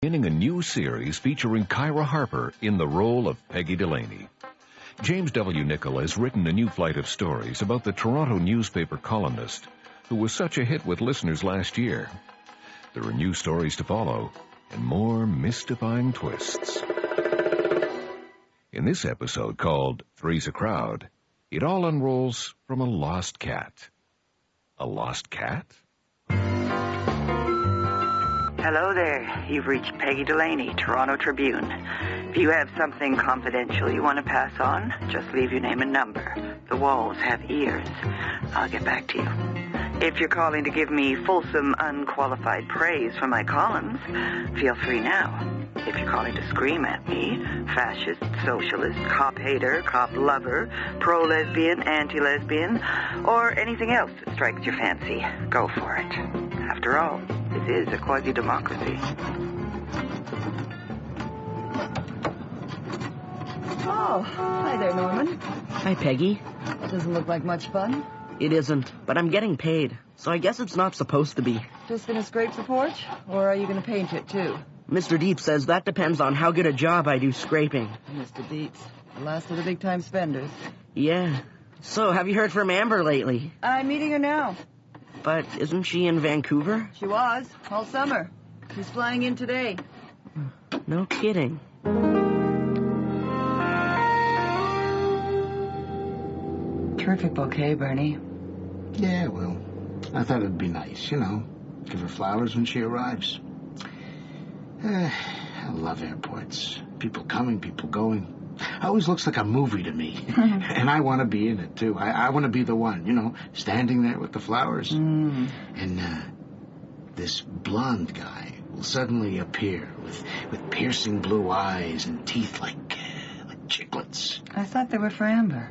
Beginning a new series featuring Kyra Harper in the role of Peggy Delaney. James W. Nichol has written a new flight of stories about the Toronto newspaper columnist who was such a hit with listeners last year. There are new stories to follow and more mystifying twists. In this episode called Three's a Crowd, it all unrolls from a lost cat. A lost cat? Hello there. You've reached Peggy Delaney, Toronto Tribune. If you have something confidential you want to pass on, just leave your name and number. The walls have ears. I'll get back to you. If you're calling to give me fulsome, unqualified praise for my columns, feel free now. If you're calling to scream at me, fascist, socialist, cop hater, cop lover, pro-lesbian, anti-lesbian, or anything else that strikes your fancy, go for it. After all, this is a quasi-democracy. Oh, hi there, Norman. Hi, Peggy. Doesn't look like much fun. It isn't, but I'm getting paid, so I guess it's not supposed to be. Just gonna scrape the porch, or are you gonna paint it, too? Mr. Deep says that depends on how good a job I do scraping. Mr. Deets, the last of the big-time spenders. Yeah. So, have you heard from Amber lately? I'm meeting her now. But isn't she in Vancouver? She was, all summer. She's flying in today. No kidding. Terrific bouquet, Bernie. Yeah, well, I thought it'd be nice, you know. Give her flowers when she arrives. I love airports. People coming, people going. Always looks like a movie to me. And I want to be in it, too. I want to be the one, you know, standing there with the flowers. And this blonde guy will suddenly appear with piercing blue eyes and teeth like chiclets. I thought they were for Amber.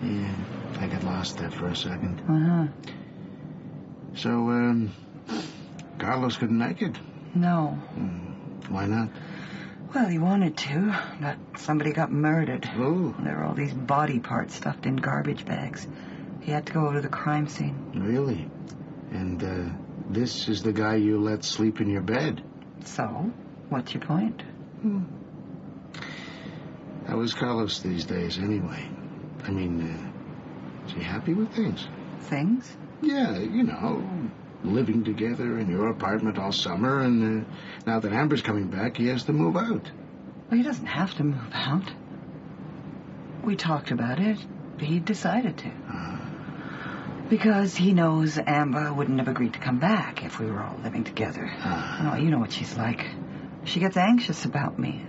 Yeah, I got lost there for a second. Uh-huh. So, Carlos couldn't make it? No. Why not? Well, he wanted to, but somebody got murdered. Oh. There were all these body parts stuffed in garbage bags. He had to go over to the crime scene. Really? And, this is the guy you let sleep in your bed? So, what's your point? How is Carlos these days, anyway? I mean, is he happy with things? Things? Yeah, you know, living together in your apartment all summer, and now that Amber's coming back, he has to move out. Well, he doesn't have to move out. We talked about it. He decided to. Because he knows Amber wouldn't have agreed to come back if we were all living together. No, you know what she's like. She gets anxious about me.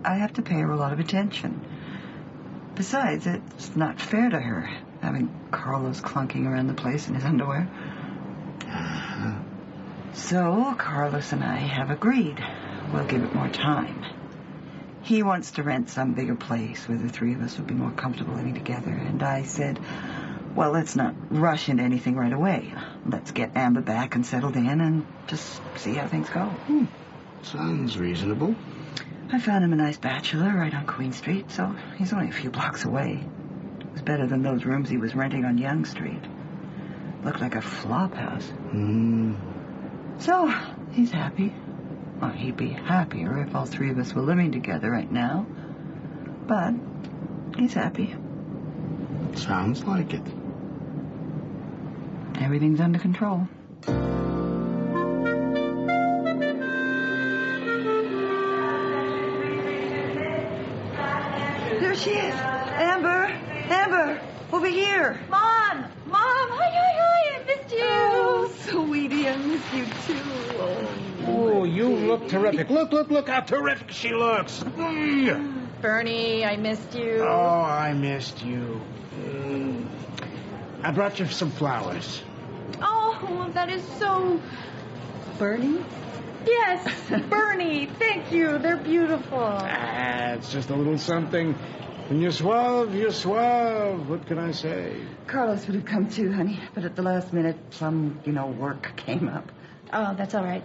I have to pay her a lot of attention. Besides, it's not fair to her, having Carlos clunking around the place in his underwear. So, Carlos and I have agreed. We'll give it more time. He wants to rent some bigger place where the three of us would be more comfortable living together. And I said, well, let's not rush into anything right away. Let's get Amber back and settled in and just see how things go. Sounds reasonable. I found him a nice bachelor right on Queen Street, so he's only a few blocks away. It was better than those rooms he was renting on Yonge Street. Looked like a flop house. So, he's happy. Well, he'd be happier if all three of us were living together right now. But he's happy. Sounds like it. Everything's under control. There she is. Amber! Amber! Over here! Mom! Hi, I missed you! Oh, sweetie, I miss you too. Oh, you look terrific. Look how terrific she looks. Bernie, I missed you. Oh, I missed you. I brought you some flowers. Oh, that is so... Bernie? Yes, Bernie, thank you. They're beautiful. It's just a little something. When you're suave, you're suave. What can I say? Carlos would have come too, honey, but at the last minute, some, work came up. Oh, that's all right.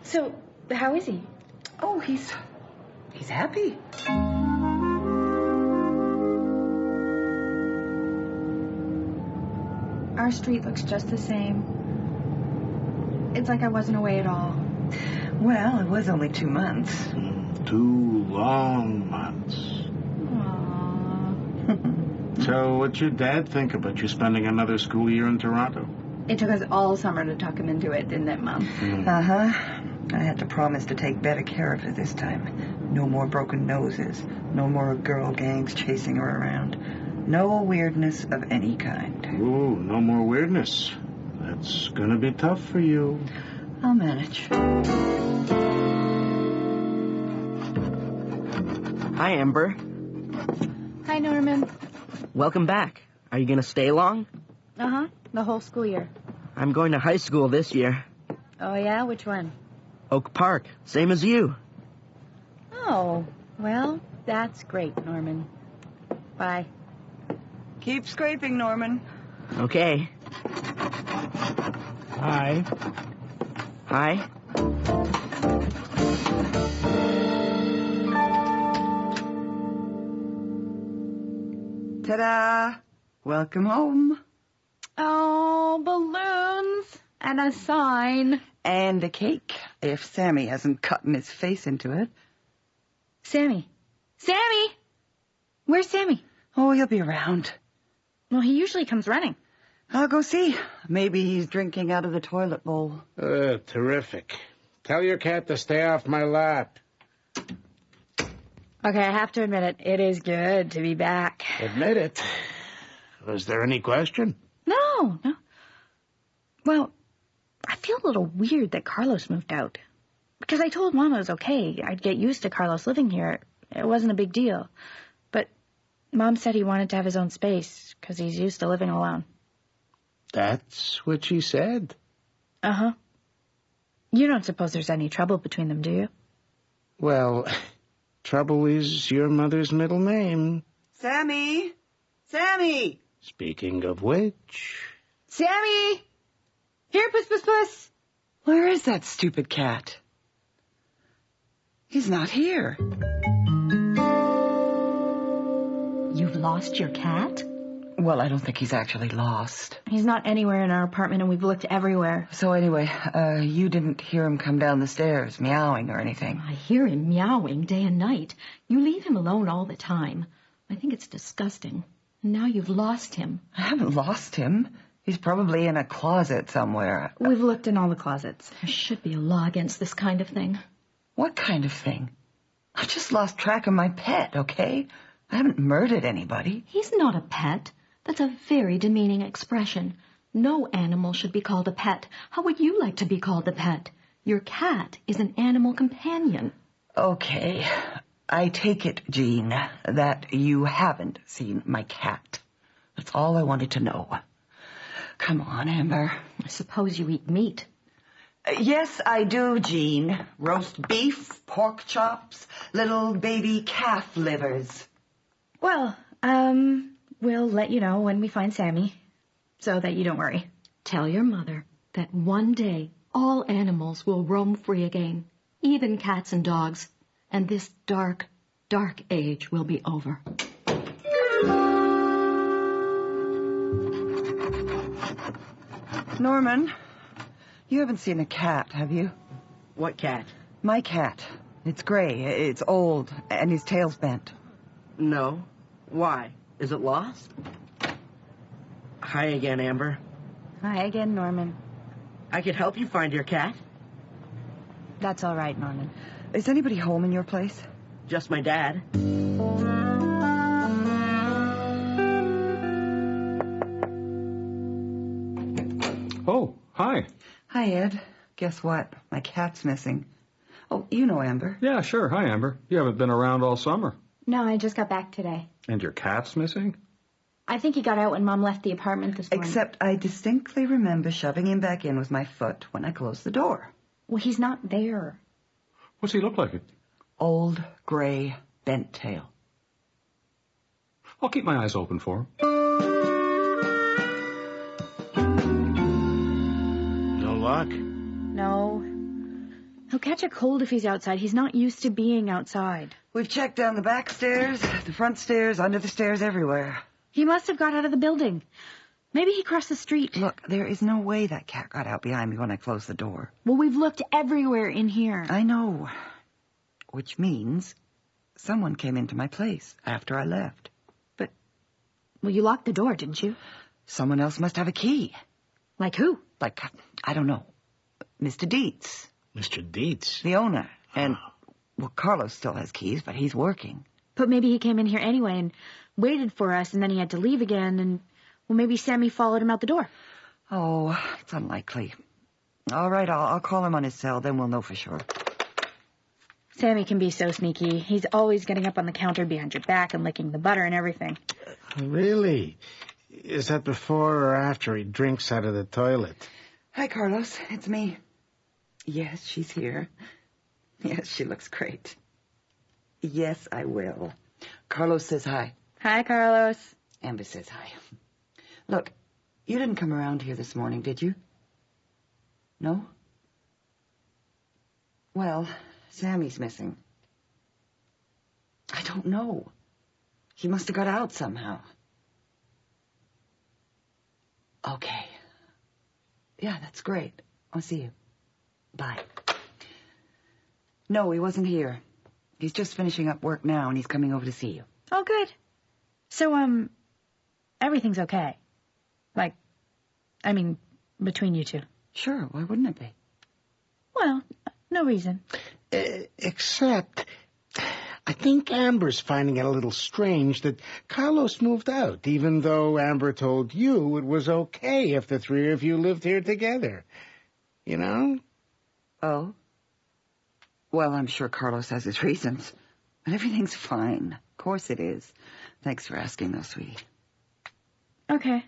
So, how is he? Oh, he's happy. Our street looks just the same. It's like I wasn't away at all. Well, it was only 2 months. 2 long months. Aww. So what'd your dad think about you spending another school year in Toronto? It took us all summer to talk him into it, didn't it, Mom? Uh-huh. I had to promise to take better care of her this time. No more broken noses. No more girl gangs chasing her around. No weirdness of any kind. Ooh, no more weirdness. That's gonna be tough for you. I'll manage. Hi, Amber. Hi, Norman. Welcome back. Are you gonna stay long? Uh-huh. The whole school year. I'm going to high school this year. Oh, yeah? Which one? Oak Park, same as you. Oh, well, that's great, Norman. Bye. Keep scraping, Norman. Okay. Hi. Hi. Ta-da! Welcome home. Oh, balloons and a sign. And a cake, if Sammy hasn't cut his face into it. Sammy. Sammy! Where's Sammy? Oh, he'll be around. Well, he usually comes running. I'll go see. Maybe he's drinking out of the toilet bowl. Terrific. Tell your cat to stay off my lap. Okay, I have to admit it. It is good to be back. Admit it. Was there any question? No. Well, I feel a little weird that Carlos moved out. Because I told Mom it was okay. I'd get used to Carlos living here. It wasn't a big deal. But Mom said he wanted to have his own space because he's used to living alone. That's what she said. Uh-huh. You don't suppose there's any trouble between them, do you? Well, trouble is your mother's middle name. Sammy! Sammy! Speaking of which... Sammy! Here, puss, puss, puss! Where is that stupid cat? He's not here. You've lost your cat? Well, I don't think he's actually lost. He's not anywhere in our apartment, and we've looked everywhere. So anyway, you didn't hear him come down the stairs meowing or anything? I hear him meowing day and night. You leave him alone all the time. I think it's disgusting. And now you've lost him. I haven't lost him. He's probably in a closet somewhere. We've looked in all the closets. There should be a law against this kind of thing. What kind of thing? I just lost track of my pet, okay? I haven't murdered anybody. He's not a pet. That's a very demeaning expression. No animal should be called a pet. How would you like to be called a pet? Your cat is an animal companion. Okay. I take it, Jean, that you haven't seen my cat. That's all I wanted to know. Come on, Amber. I suppose you eat meat. Yes, I do, Jean. Roast beef, pork chops, little baby calf livers. Well, we'll let you know when we find Sammy, so that you don't worry. Tell your mother that one day all animals will roam free again, even cats and dogs, and this dark, dark age will be over. Norman, you haven't seen a cat, have you? What cat? My cat. It's gray, it's old, and his tail's bent. No. Why? Is it lost? Hi again, Amber. Hi again, Norman. I could help you find your cat. That's all right, Norman. Is anybody home in your place? Just my dad. Oh, hi. Hi, Ed. Guess what? My cat's missing. Oh, you know Amber. Yeah, sure. Hi, Amber. You haven't been around all summer. No, I just got back today. And your cat's missing? I think he got out when Mom left the apartment this morning. Except I distinctly remember shoving him back in with my foot when I closed the door. Well, he's not there. What's he look like? Old, gray, bent tail. I'll keep my eyes open for him. No luck? No. He'll catch a cold if he's outside. He's not used to being outside. We've checked down the back stairs, the front stairs, under the stairs, everywhere. He must have got out of the building. Maybe he crossed the street. Look, there is no way that cat got out behind me when I closed the door. Well, we've looked everywhere in here. I know. Which means someone came into my place after I left. Well, you locked the door, didn't you? Someone else must have a key. Like who? Like, I don't know. Mr. Dietz. Mr. Dietz? The owner. And, well, Carlos still has keys, but he's working. But maybe he came in here anyway and waited for us, and then he had to leave again, and, well, maybe Sammy followed him out the door. Oh, it's unlikely. All right, I'll call him on his cell, then we'll know for sure. Sammy can be so sneaky. He's always getting up on the counter behind your back and licking the butter and everything. Really? Is that before or after he drinks out of the toilet? Hi, Carlos. It's me. Yes, she's here. Yes, she looks great. Yes, I will. Carlos says hi. Hi, Carlos. Amber says hi. Look, you didn't come around here this morning, did you? No? Well, Sammy's missing. I don't know. He must have got out somehow. Okay. Yeah, that's great. I'll see you. Bye. No, he wasn't here. He's just finishing up work now, and he's coming over to see you. Oh, good. So, everything's okay. Like, I mean, between you two. Sure, why wouldn't it be? Well, no reason. Except, I think Amber's finding it a little strange that Carlos moved out, even though Amber told you it was okay if the three of you lived here together. You know? Oh? Well, I'm sure Carlos has his reasons. But everything's fine. Of course it is. Thanks for asking, though, sweetie. Okay.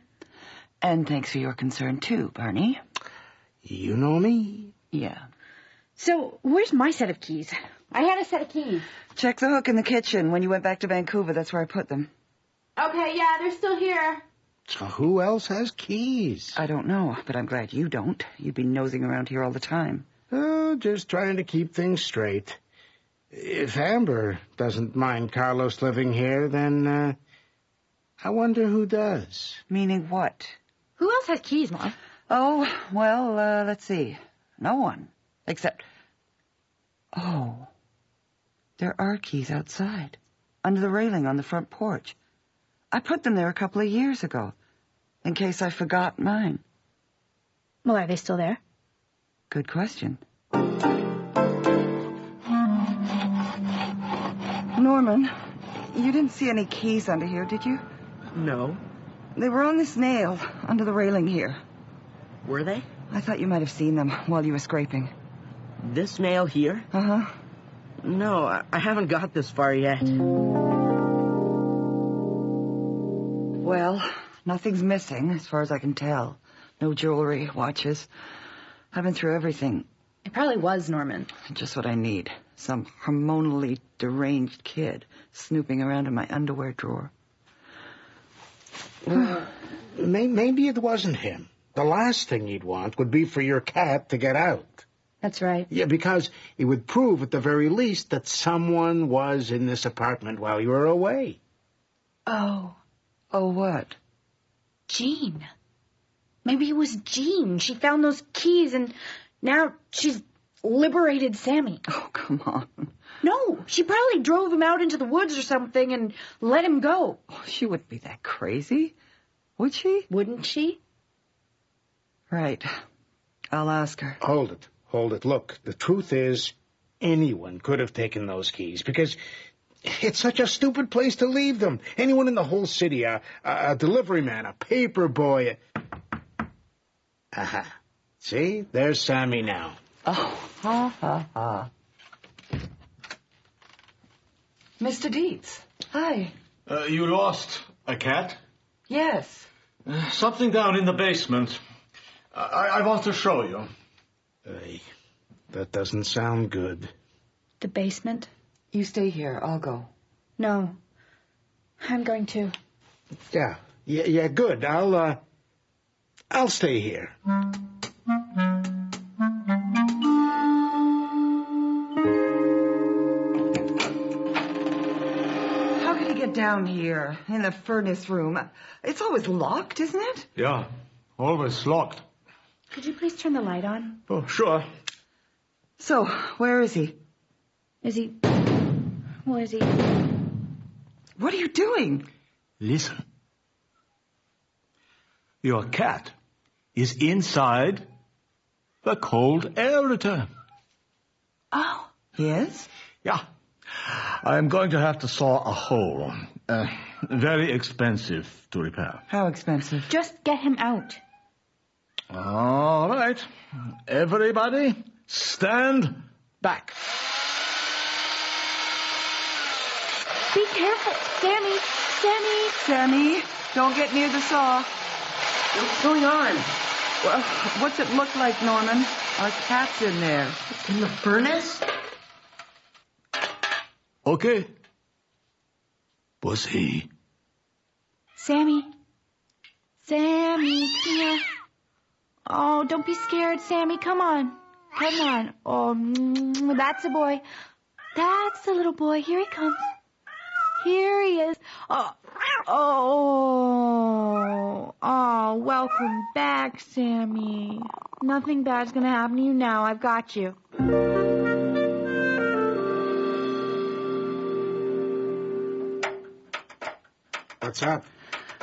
And thanks for your concern, too, Barney. You know me. Yeah. So, where's my set of keys? I had a set of keys. Check the hook in the kitchen. When you went back to Vancouver, that's where I put them. Okay, yeah, they're still here. So who else has keys? I don't know, but I'm glad you don't. You'd be nosing around here all the time. Oh, just trying to keep things straight. If Amber doesn't mind Carlos living here, then, I wonder who does. Meaning what? Who else has keys, Mom? Oh, well, let's see. No one. Except... Oh. There are keys outside. Under the railing on the front porch. I put them there a couple of years ago. In case I forgot mine. Well, are they still there? Good question. Norman, you didn't see any keys under here, did you? No. They were on this nail under the railing here. Were they? I thought you might have seen them while you were scraping. This nail here? Uh-huh. No, I haven't got this far yet. Well, nothing's missing, as far as I can tell. No jewelry, watches. I've been through everything. It probably was Norman. Just what I need. Some hormonally deranged kid snooping around in my underwear drawer. Maybe it wasn't him. The last thing you'd want would be for your cat to get out. That's right. Yeah, because it would prove at the very least that someone was in this apartment while you were away. Oh. Oh, what? Jean. Maybe it was Jean. She found those keys and now she's liberated Sammy. Oh, come on. No, she probably drove him out into the woods or something and let him go. Oh, she wouldn't be that crazy. Would she? Wouldn't she? Right. I'll ask her. Hold it. Look, the truth is, anyone could have taken those keys because it's such a stupid place to leave them. Anyone in the whole city, a delivery man, a paper boy. Aha. See? There's Sammy now. Oh, ha, ha, ha. Mr. Dietz. Hi. You lost a cat? Yes. Something down in the basement. I want to show you. That doesn't sound good. The basement? You stay here. I'll go. No. I'm going to. Yeah, good. I'll stay here. How could he you down here in the furnace room? It's always locked, isn't it? Yeah, always locked. Could you please turn the light on? Oh, sure. So, where is he? Is he... Well, is he... What are you doing? Listen. Your cat is inside the cold air return. Oh, yes? Yeah. I'm going to have to saw a hole. Very expensive to repair. How expensive? Just get him out. All right. Everybody, stand back. Be careful. Sammy! Sammy! Sammy, don't get near the saw. What's going on? Well, what's it look like, Norman? Our cat's in there. In the furnace? Okay. Pussy. Sammy. Sammy, come here. Oh, don't be scared, Sammy. Come on. Come on. Oh, that's a boy. That's the little boy. Here he comes. Here he is. Oh, welcome back, Sammy. Nothing bad's gonna happen to you now. I've got you. What's up?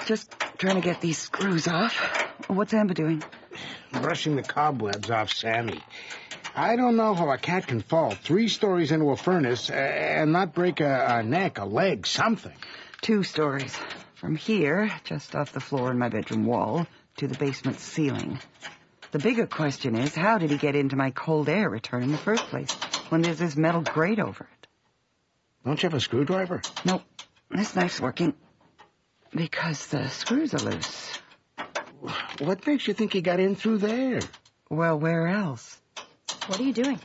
Just trying to get these screws off. What's Amber doing? Brushing the cobwebs off Sammy. I don't know how a cat can fall 3 stories into a furnace and not break a neck, a leg, something. 2 stories. From here, just off the floor in my bedroom wall, to the basement ceiling. The bigger question is, how did he get into my cold air return in the first place, when there's this metal grate over it? Don't you have a screwdriver? Nope. This knife's working. Because the screws are loose. What makes you think he got in through there? Well, where else? What are you doing?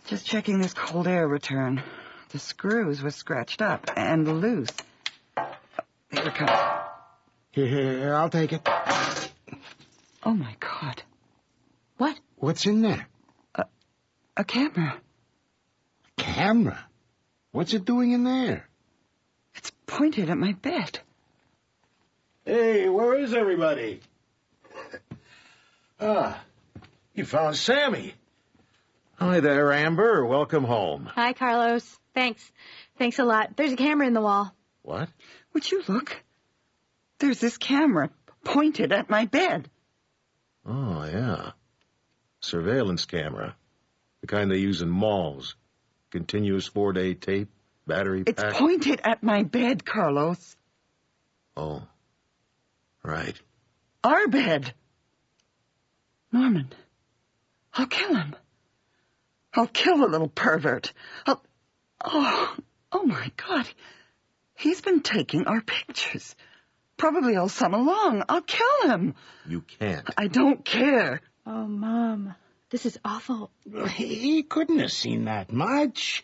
Just checking this cold air return. The screws were scratched up and loose. Here it comes. Here, I'll take it. Oh, my God. What? What's in there? A camera. Camera? What's it doing in there? It's pointed at my bed. Hey, where is everybody? You found Sammy. Hi there, Amber. Welcome home. Hi, Carlos. Thanks. Thanks a lot. There's a camera in the wall. What? Would you look? There's this camera pointed at my bed. Oh, yeah. Surveillance camera. The kind they use in malls. Continuous 4-day tape, battery pack. It's pointed at my bed, Carlos. Oh. Right. Our bed. Norman, I'll kill him. I'll kill the little pervert. Oh my God. He's been taking our pictures. Probably all summer long. I'll kill him. You can't. I don't care. Oh, Mom. This is awful. He couldn't have seen that much.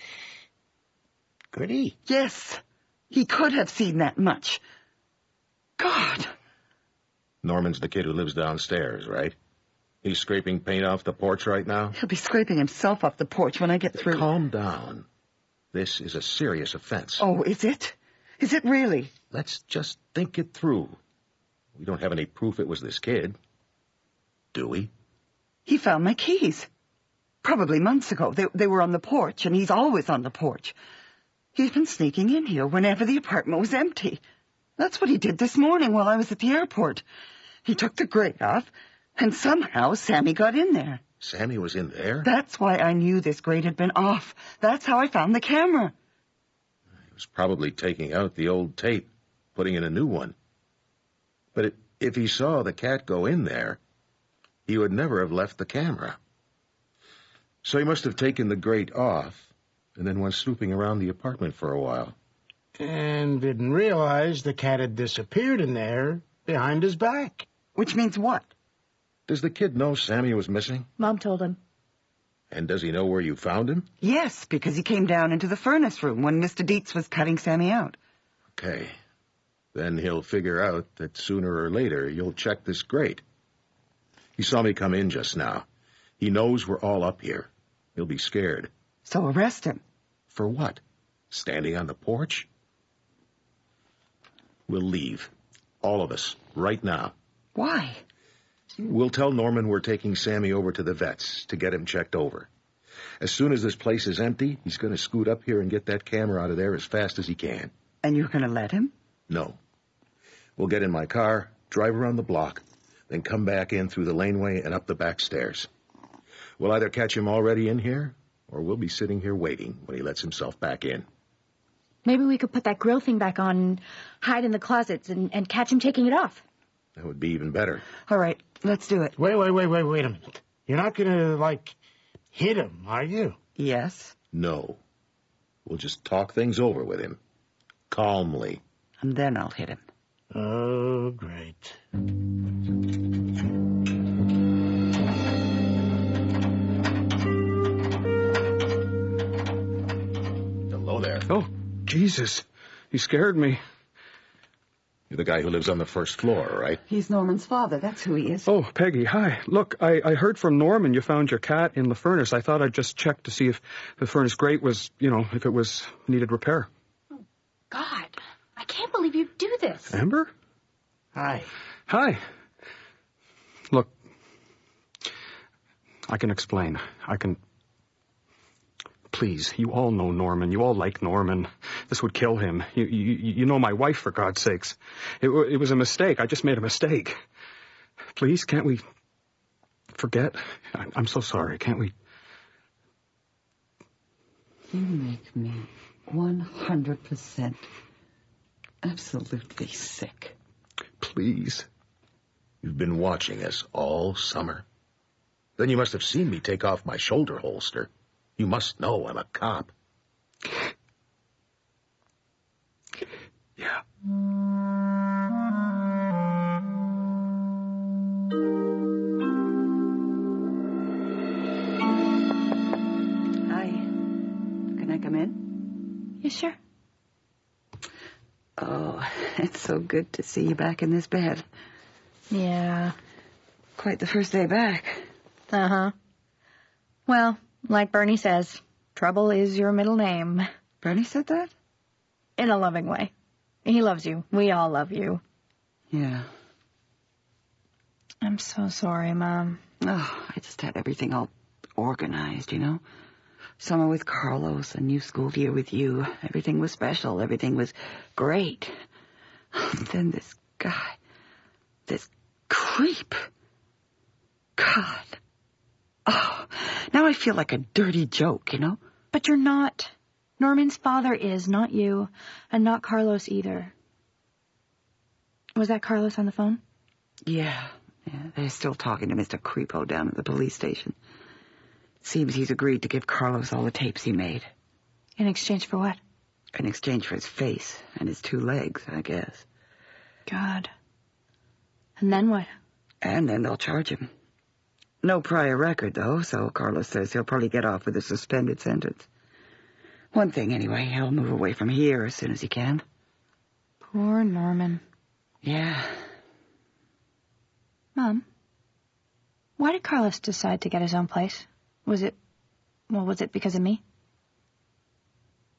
Could he? Yes, he could have seen that much. God. Norman's the kid who lives downstairs, right? He's scraping paint off the porch right now? He'll be scraping himself off the porch when I get through. Calm down. This is a serious offense. Oh, is it? Is it really? Let's just think it through. We don't have any proof it was this kid. Do we? He found my keys. Probably months ago. They were on the porch, and he's always on the porch. He's been sneaking in here whenever the apartment was empty. That's what he did this morning while I was at the airport. He took the grate off, and somehow Sammy got in there. Sammy was in there? That's why I knew this grate had been off. That's how I found the camera. He was probably taking out the old tape, putting in a new one. But if he saw the cat go in there, he would never have left the camera. So he must have taken the grate off, and then went snooping around the apartment for a while. And didn't realize the cat had disappeared in there behind his back. Which means what? Does the kid know Sammy was missing? Mom told him. And does he know where you found him? Yes, because he came down into the furnace room when Mr. Dietz was cutting Sammy out. Okay. Then he'll figure out that sooner or later you'll check this grate. He saw me come in just now. He knows we're all up here. He'll be scared. So arrest him. For what? Standing on the porch? We'll leave. All of us. Right now. Why? We'll tell Norman we're taking Sammy over to the vets to get him checked over. As soon as this place is empty, he's going to scoot up here and get that camera out of there as fast as he can. And you're going to let him? No. We'll get in my car, drive around the block, then come back in through the laneway and up the back stairs. We'll either catch him already in here, or we'll be sitting here waiting when he lets himself back in. Maybe we could put that grill thing back on and hide in the closets and catch him taking it off. That would be even better. All right, let's do it. Wait a minute. You're not going to, hit him, are you? Yes. No. We'll just talk things over with him. Calmly. And then I'll hit him. Oh, great. Hello there. Oh, Jesus. You scared me. You're the guy who lives on the first floor, right? He's Norman's father. That's who he is. Oh, Peggy, hi. Look, I heard from Norman you found your cat in the furnace. I thought I'd just check to see if the furnace grate was, if it needed repair. Oh, God. I can't believe you'd do this. Amber? Hi. Hi. Look, I can explain. Please, you all know Norman. You all like Norman. This would kill him. You know my wife, for God's sakes. It was a mistake. I just made a mistake. Please, can't we forget? I'm so sorry. Can't we? You make me 100% absolutely sick. Please. You've been watching us all summer. Then you must have seen me take off my shoulder holster. You must know I'm a cop. Yeah. Hi. Can I come in? You sure? Oh, it's so good to see you back in this bed. Yeah. Quite the first day back. Uh-huh. Well, like Bernie says, trouble is your middle name. Bernie said that? In a loving way. He loves you. We all love you. Yeah. I'm so sorry, Mom. Oh, I just had everything all organized, Summer with Carlos, a new school year with you. Everything was special. Everything was great. Then this guy, this creep. God. Oh, now I feel like a dirty joke, But you're not. Norman's father is, not you, and not Carlos either. Was that Carlos on the phone? Yeah, they're still talking to Mr. Creepo down at the police station. Seems he's agreed to give Carlos all the tapes he made. In exchange for what? In exchange for his face and his 2 legs, I guess. God. And then what? And then they'll charge him. No prior record, though, so Carlos says he'll probably get off with a suspended sentence. One thing, anyway, he'll move away from here as soon as he can. Poor Norman. Yeah. Mom, why did Carlos decide to get his own place? Was it because of me?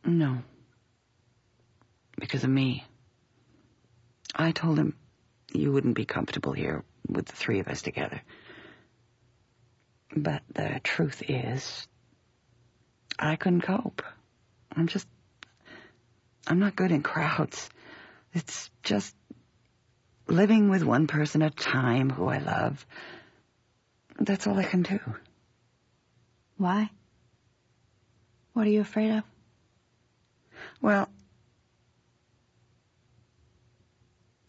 No. Because of me. I told him you wouldn't be comfortable here with the 3 of us together. But the truth is, I couldn't cope. I'm not good in crowds. It's just living with one person at a time who I love. That's all I can do. Why? What are you afraid of? Well,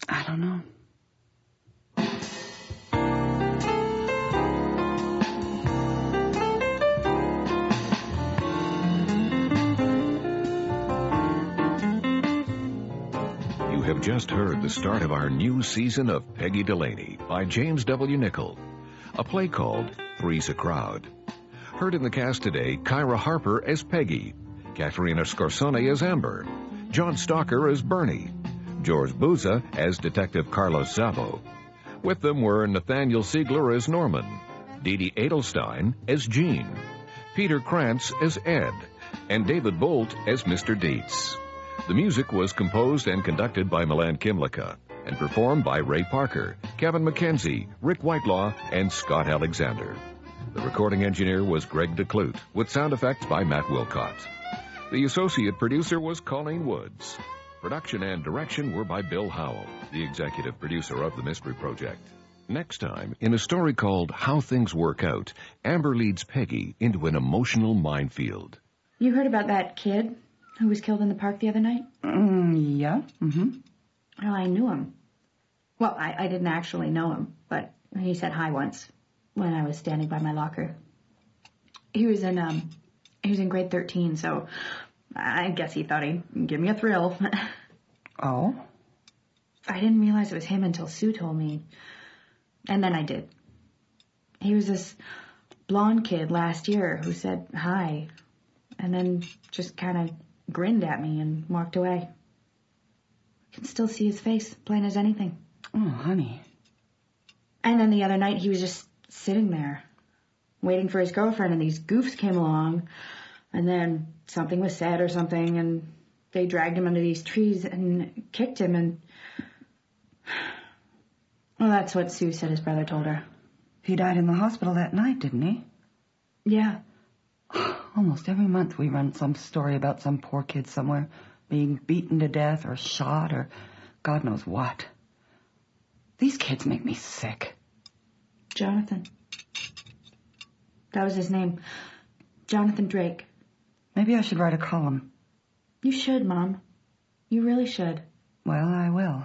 I don't know. You have just heard the start of our new season of Peggy Delaney by James W. Nichol, a play called Three's a Crowd. Heard in the cast today, Kyra Harper as Peggy, Katerina Scorsone as Amber, John Stalker as Bernie, George Bouza as Detective Carlos Zabo. With them were Nathaniel Siegler as Norman, Dee Dee Edelstein as Jean, Peter Krantz as Ed, and David Bolt as Mr. Dietz. The music was composed and conducted by Milan Kimlicka and performed by Ray Parker, Kevin McKenzie, Rick Whitelaw, and Scott Alexander. The recording engineer was Greg DeClute, with sound effects by Matt Wilcott. The associate producer was Colleen Woods. Production and direction were by Bill Howell, the executive producer of the Mystery Project. Next time, in a story called How Things Work Out, Amber leads Peggy into an emotional minefield. You heard about that kid who was killed in the park the other night? Yeah. Well, I knew him. Well, I didn't actually know him, but he said hi once when I was standing by my locker. He was in grade 13, so I guess he thought he'd give me a thrill. Oh? I didn't realize it was him until Sue told me. And then I did. He was this blonde kid last year who said hi, and then just kind of grinned at me and walked away. I can still see his face, plain as anything. Oh, honey. And then the other night he was just sitting there, waiting for his girlfriend, and these goofs came along, and then something was said or something, and they dragged him under these trees and kicked him, and... Well, that's what Sue said his brother told her. He died in the hospital that night, didn't he? Yeah. Almost every month we run some story about some poor kid somewhere being beaten to death or shot or God knows what. These kids make me sick. Jonathan. That was his name. Jonathan Drake. Maybe I should write a column. You should, Mom. You really should. Well, I will.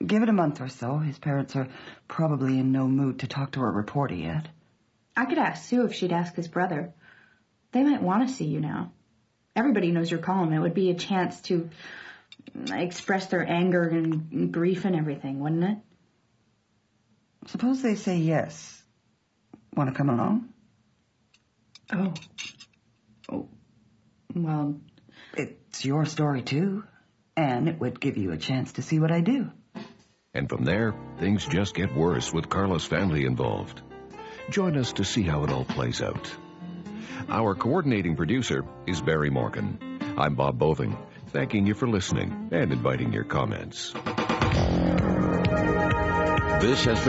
Give it a month or so. His parents are probably in no mood to talk to a reporter yet. I could ask Sue if she'd ask his brother. They might want to see you now. Everybody knows your column. It would be a chance to express their anger and grief and everything, wouldn't it? Suppose they say yes. Want to come along? Oh, well... It's your story, too. And it would give you a chance to see what I do. And from there, things just get worse with Carla's family involved. Join us to see how it all plays out. Our coordinating producer is Barry Morgan. I'm Bob Boving, thanking you for listening and inviting your comments. This has been